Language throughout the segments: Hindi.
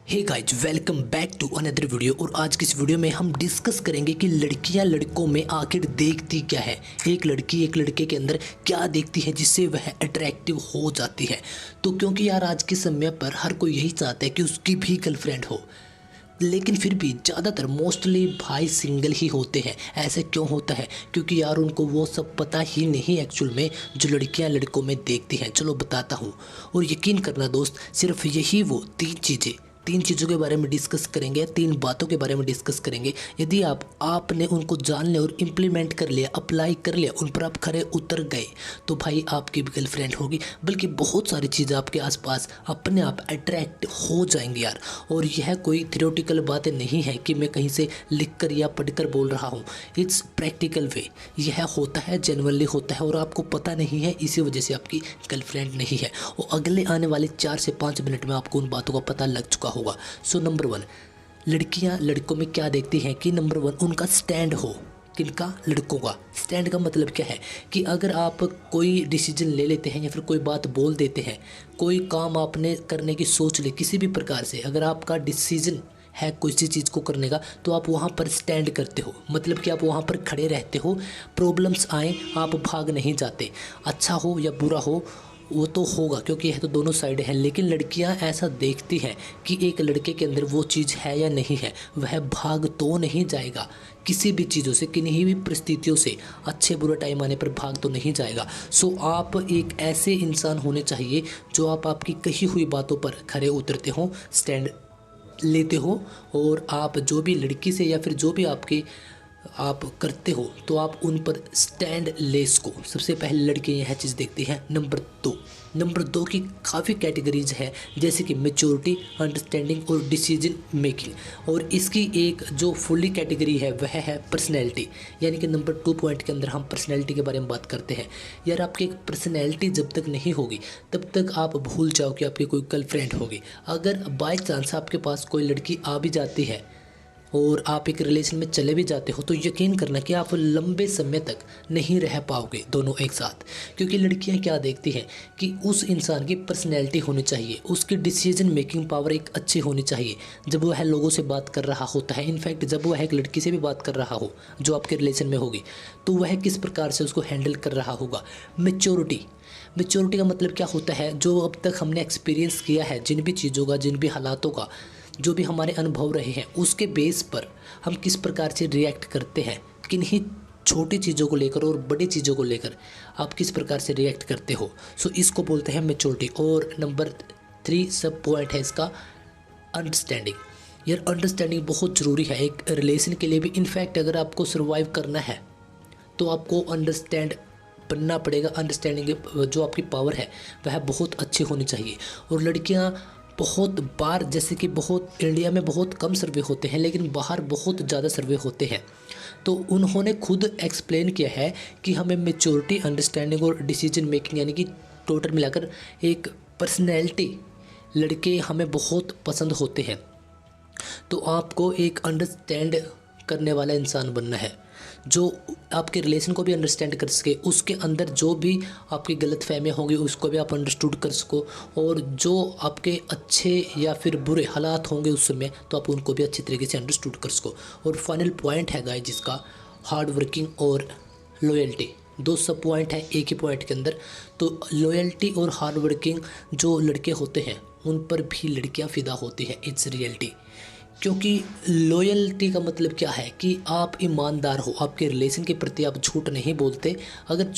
Hey guys, welcome back to another video. और आज की इस वीडियो में हम डिस्कस करेंगे कि लड़कियां लड़कों में आखिर देखती क्या है। एक लड़की एक लड़के के अंदर क्या देखती है जिससे वह अट्रैक्टिव हो जाती है। तो क्योंकि यार आज के समय पर हर कोई यही चाहता है कि उसकी भी गर्लफ्रेंड हो, लेकिन फिर भी ज़्यादातर मोस्टली भाई सिंगल ही होते हैं। ऐसे क्यों होता है? क्योंकि यार उनको वो सब पता ही नहीं एक्चुअल में जो लड़कियां लड़कों में देखती हैं। चलो बताता हूँ, और यकीन करना दोस्त, सिर्फ यही वो तीन चीज़ों के बारे में डिस्कस करेंगे, तीन बातों के बारे में डिस्कस करेंगे। यदि आपने उनको जान लिया और इम्प्लीमेंट कर लिया, अप्लाई कर लिया, उन पर आप खरे उतर गए, तो भाई आपकी भी गर्लफ्रेंड होगी। बल्कि बहुत सारी चीज़ें आपके आसपास अपने आप अट्रैक्ट हो जाएंगी यार। और यह कोई थियोरेटिकल बातें नहीं है कि मैं कहीं से लिख कर या पढ़ कर बोल रहा हूँ। It's practical way. यह होता है, जेन्युइनली होता है, और आपको पता नहीं है, इसी वजह से आपकी गर्लफ्रेंड नहीं है। और अगले आने वाले 4 से 5 मिनट में आपको उन बातों का पता लग चुका होगा। सो नंबर 1, लड़कियां लड़कों में क्या देखती हैं कि नंबर 1 उनका स्टैंड हो। किनका? लड़कों का। स्टैंड का मतलब क्या है कि अगर आप कोई डिसीजन ले लेते हैं या फिर कोई बात बोल देते हैं, कोई काम आपने करने की सोच ले किसी भी प्रकार से, अगर आपका डिसीजन है किसी चीज़ को करने का, तो आप वहाँ पर स्टैंड करते हो। मतलब कि आप वहाँ पर खड़े रहते हो। प्रॉब्लम्स आए, आप भाग नहीं जाते। अच्छा हो या बुरा हो वो तो होगा, क्योंकि यह तो दोनों साइड है। लेकिन लड़कियां ऐसा देखती हैं कि एक लड़के के अंदर वो चीज़ है या नहीं है, वह भाग तो नहीं जाएगा किसी भी चीज़ों से, किन्हीं भी परिस्थितियों से। अच्छे बुरे टाइम आने पर भाग तो नहीं जाएगा। सो आप एक ऐसे इंसान होने चाहिए जो आपकी कही हुई बातों पर खरे उतरते हो, स्टैंड लेते हो। और आप जो भी लड़की से या फिर जो भी आप करते हो, तो आप उन पर स्टैंड ले सको। सबसे पहले लड़के यह चीज़ देखती हैं। नंबर 2 की काफ़ी कैटेगरीज है, जैसे कि मैच्योरिटी, अंडरस्टैंडिंग और डिसीजन मेकिंग। और इसकी एक जो फुल्ली कैटेगरी है वह है पर्सनैलिटी। यानी कि नंबर 2 पॉइंट के अंदर हम पर्सनैलिटी के बारे में बात करते हैं। यार आपकी एक पर्सनैलिटी जब तक नहीं होगी तब तक आप भूल जाओ कि आपकी कोई गर्लफ्रेंड होगी। अगर बाई चांस आपके पास कोई लड़की आ भी जाती है और आप एक रिलेशन में चले भी जाते हो, तो यकीन करना कि आप लंबे समय तक नहीं रह पाओगे दोनों एक साथ। क्योंकि लड़कियां क्या देखती हैं कि उस इंसान की पर्सनैलिटी होनी चाहिए, उसकी डिसीजन मेकिंग पावर एक अच्छी होनी चाहिए जब वह लोगों से बात कर रहा होता है। इनफैक्ट जब वह एक लड़की से भी बात कर रहा हो जो आपके रिलेशन में होगी, तो वह किस प्रकार से उसको हैंडल कर रहा होगा। मैच्योरिटी का मतलब क्या होता है? जो अब तक हमने एक्सपीरियंस किया है, जिन भी चीज़ों का, जिन भी हालातों का, जो भी हमारे अनुभव रहे हैं, उसके बेस पर हम किस प्रकार से रिएक्ट करते हैं, किन्हीं छोटी चीज़ों को लेकर और बड़ी चीज़ों को लेकर आप किस प्रकार से रिएक्ट करते हो। सो इसको बोलते हैं मैच्योरिटी। और नंबर 3 सब पॉइंट है इसका, अंडरस्टैंडिंग। यार अंडरस्टैंडिंग बहुत ज़रूरी है एक रिलेशन के लिए भी। इनफैक्ट अगर आपको सर्वाइव करना है तो आपको अंडरस्टैंड बनना पड़ेगा। अंडरस्टैंडिंग जो आपकी पावर है वह बहुत अच्छी होनी चाहिए। और लड़कियां बहुत बार, जैसे कि बहुत इंडिया में बहुत कम सर्वे होते हैं, लेकिन बाहर बहुत ज़्यादा सर्वे होते हैं, तो उन्होंने खुद एक्सप्लेन किया है कि हमें मैच्योरिटी, अंडरस्टैंडिंग और डिसीजन मेकिंग, यानी कि टोटल मिलाकर एक पर्सनैलिटी लड़के हमें बहुत पसंद होते हैं। तो आपको एक अंडरस्टैंड करने वाला इंसान बनना है, जो आपके रिलेशन को भी अंडरस्टैंड कर सके, उसके अंदर जो भी आपकी गलतफहमियां होंगी उसको भी आप अंडरस्टूड कर सको, और जो आपके अच्छे या फिर बुरे हालात होंगे उस समय, तो आप उनको भी अच्छी तरीके से अंडरस्टूड कर सको। और फाइनल पॉइंट है गाइस जिसका, हार्ड वर्किंग और लॉयल्टी। 2 सब पॉइंट है एक ही पॉइंट के अंदर। तो लॉयल्टी और हार्ड वर्किंग जो लड़के होते हैं उन पर भी लड़कियां फिदा होती हैं। It's reality. क्योंकि लॉयल्टी का मतलब क्या है कि आप ईमानदार हो, आपके रिलेशन के प्रति आप झूठ नहीं बोलते। अगर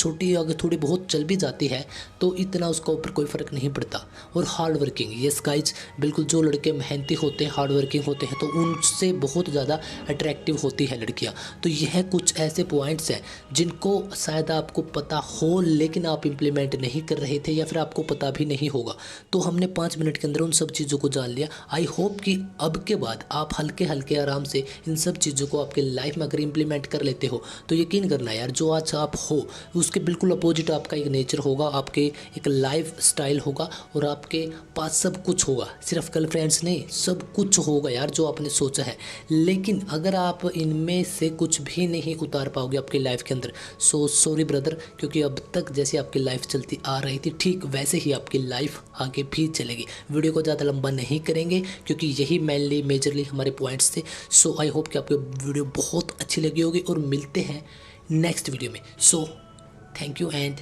थोड़ी बहुत चल भी जाती है तो इतना उसका ऊपर कोई फ़र्क नहीं पड़ता। और हार्ड वर्किंग, यस गाइज, बिल्कुल, जो लड़के मेहनती होते हैं, हार्ड वर्किंग होते हैं, तो उनसे बहुत ज़्यादा अट्रैक्टिव होती है लड़कियाँ। तो यह कुछ ऐसे पॉइंट्स हैं जिनको शायद आपको पता हो, लेकिन आप इम्प्लीमेंट नहीं कर रहे थे, या फिर आपको पता भी नहीं होगा। तो हमने 5 मिनट के अंदर उन सब चीज़ों को जान लिया। आई होप कि अब के बाद आप हल्के हल्के आराम से इन सब चीज़ों को आपके लाइफ में अगर इम्प्लीमेंट कर लेते हो तो यकीन करना यार, जो आज आप हो उसके बिल्कुल अपोजिट आपका एक नेचर होगा, आपके एक लाइफ स्टाइल होगा और आपके पास सब कुछ होगा। सिर्फ गर्लफ्रेंड्स नहीं, सब कुछ होगा यार जो आपने सोचा है। लेकिन अगर आप इनमें से कुछ भी नहीं उतार पाओगे आपकी लाइफ के अंदर, सो सॉरी ब्रदर, क्योंकि अब तक जैसे आपकी लाइफ चलती आ रही थी ठीक वैसे ही आपकी लाइफ आगे भी चलेगी। वीडियो को ज़्यादा लंबा नहीं करेंगे क्योंकि यही मेनली मेजरली हमारे पॉइंट्स थे। सो आई होप कि आपको वीडियो बहुत अच्छी लगी होगी और मिलते हैं नेक्स्ट वीडियो में। So thank you and